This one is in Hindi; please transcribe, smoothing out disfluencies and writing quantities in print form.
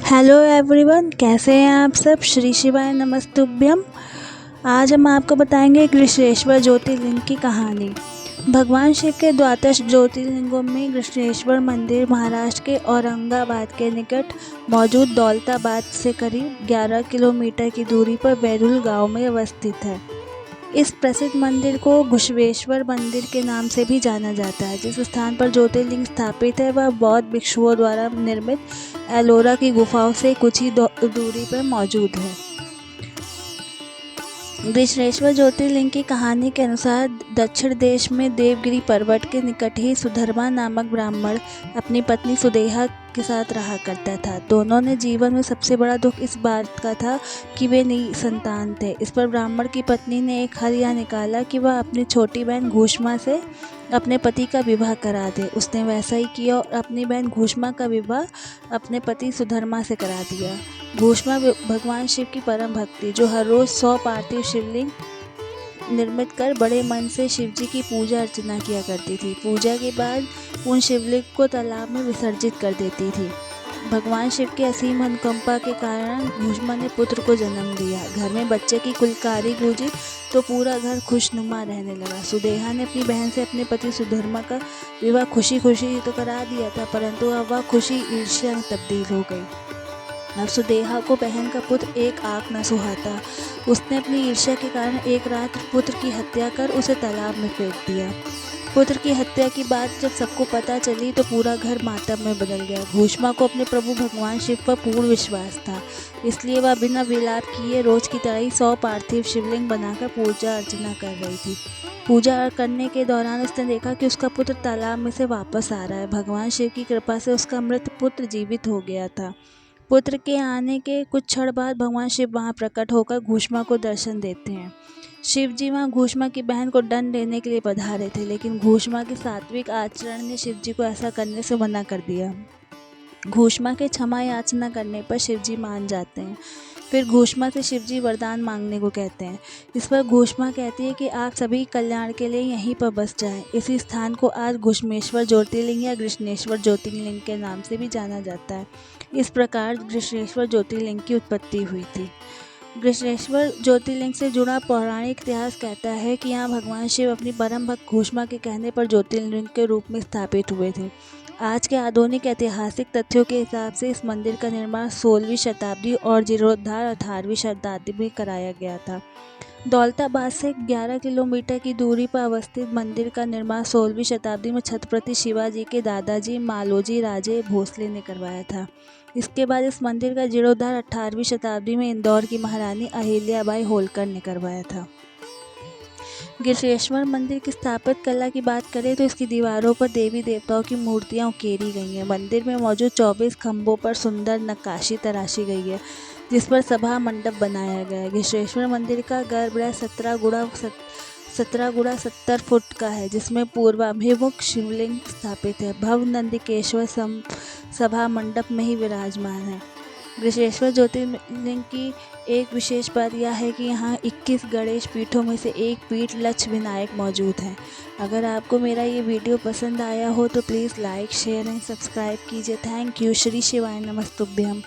हेलो एवरीवन, कैसे हैं आप सब। श्री शिवाय नमस्तुभ्यम। आज हम आपको बताएंगे गृष्णेश्वर ज्योतिर्लिंग की कहानी। भगवान शिव के द्वादश ज्योतिर्लिंगों में गृष्णेश्वर मंदिर महाराष्ट्र के औरंगाबाद के निकट मौजूद दौलताबाद से करीब 11 किलोमीटर की दूरी पर बैरुल गांव में अवस्थित है। इस प्रसिद्ध मंदिर को घुश्वेश्वर मंदिर के नाम से भी जाना जाता है। जिस स्थान पर ज्योतिर्लिंग स्थापित है वह बौद्ध भिक्षुओं द्वारा निर्मित एलोरा की गुफाओं से कुछ ही दूरी पर मौजूद है। गृष्णेश्वर ज्योतिर्लिंग की कहानी के अनुसार दक्षिण देश में देवगिरी पर्वत के निकट ही सुधर्मा नामक ब्राह्मण अपनी पत्नी सुदेहा के साथ रहा करता था। दोनों ने जीवन में सबसे बड़ा दुख इस बात का था कि वे निसंतान थे। इस पर ब्राह्मण की पत्नी ने एक हल निकाला कि वह अपनी छोटी बहन घूष्मा से अपने पति का विवाह करा दे। उसने वैसा ही किया और अपनी बहन घूष्मा का विवाह अपने पति सुधर्मा से करा दिया। घूष्मा भगवान शिव की परम भक्ति, जो हर रोज 100 पार्थिव शिवलिंग निर्मित कर बड़े मन से शिव जी की पूजा अर्चना किया करती थी। पूजा के बाद उन शिवलिंग को तालाब में विसर्जित कर देती थी। भगवान शिव की असीम अनुकंपा के कारण घूष्मा ने पुत्र को जन्म दिया। घर में बच्चे की कुलकारी गूंजी तो पूरा घर खुशनुमा रहने लगा। सुदेहा ने अपनी बहन से अपने पति सुधर्मा का विवाह खुशी खुशी तो करा दिया था, परंतु अब वह खुशी ईर्ष्या में तब्दील हो गई। अब सुदेहा को बहन का पुत्र एक आंख न सुहाता। उसने अपनी ईर्ष्या के कारण एक रात पुत्र की हत्या कर उसे तालाब में फेंक दिया। पुत्र की हत्या की बात जब सबको पता चली तो पूरा घर मातम में बदल गया। घूष्मा को अपने प्रभु भगवान शिव पर पूर्ण विश्वास था, इसलिए वह बिना विलाप किए रोज की तरह ही 100 पार्थिव शिवलिंग बनाकर पूजा अर्चना कर रही थी। पूजा करने के दौरान उसने देखा कि उसका पुत्र तालाब में से वापस आ रहा है। भगवान शिव की कृपा से उसका मृत पुत्र जीवित हो गया था। पुत्र के आने के कुछ क्षण बाद भगवान शिव वहां प्रकट होकर घूष्मा को दर्शन देते हैं। शिव जी वहां घूष्मा की बहन को दंड देने के लिए पधारे थे, लेकिन घूष्मा के सात्विक आचरण ने शिव जी को ऐसा करने से मना कर दिया। घूष्मा के क्षमा याचना करने पर शिव जी मान जाते हैं। फिर घूष्मा से शिव जी वरदान मांगने को कहते हैं। इस पर घूष्मा कहती है कि आप सभी कल्याण के लिए यहीं पर बस जाएं। इसी स्थान को आज घुश्मेश्वर ज्योतिर्लिंग या गृष्णेश्वर ज्योतिर्लिंग के नाम से भी जाना जाता है। इस प्रकार गृष्णेश्वर ज्योतिर्लिंग की उत्पत्ति हुई थी। गृष्णेश्वर ज्योतिर्लिंग से जुड़ा पौराणिक इतिहास कहता है कि यहाँ भगवान शिव अपनी परम भक्त घूष्मा के कहने पर ज्योतिर्लिंग के रूप में स्थापित हुए थे। आज के आधुनिक ऐतिहासिक तथ्यों के हिसाब से इस मंदिर का निर्माण 16वीं शताब्दी और जीर्णोद्धार 18वीं शताब्दी में कराया गया था। दौलताबाद से 11 किलोमीटर की दूरी पर अवस्थित मंदिर का निर्माण 16वीं शताब्दी में छत्रपति शिवाजी के दादाजी मालोजी राजे भोसले ने करवाया था। इसके बाद इस मंदिर का जीर्णोद्धार 18वीं शताब्दी में इंदौर की महारानी अहिल्याबाई होलकर ने करवाया था। गृष्णेश्वर मंदिर की स्थापित कला की बात करें तो इसकी दीवारों पर देवी देवताओं की मूर्तियां उकेरी गई हैं। मंदिर में मौजूद 24 खंभों पर सुंदर नक्काशी तराशी गई है, जिस पर सभा मंडप बनाया गया है। गृष्णेश्वर मंदिर का गर्भगृह 17 गुणा 70 फुट का है, जिसमें पूर्वाभिमुख शिवलिंग स्थापित है। भव्य नंदिकेश्वर सभा मंडप में ही विराजमान है। गृष्णेश्वर ज्योतिर्लिंग की एक विशेष बात यह है कि यहाँ 21 गणेश पीठों में से एक पीठ लक्ष्य विनायक मौजूद है। अगर आपको मेरा ये वीडियो पसंद आया हो तो please like, share and subscribe कीजिए। Thank you. श्री शिवाय नमस्तुभ्यम।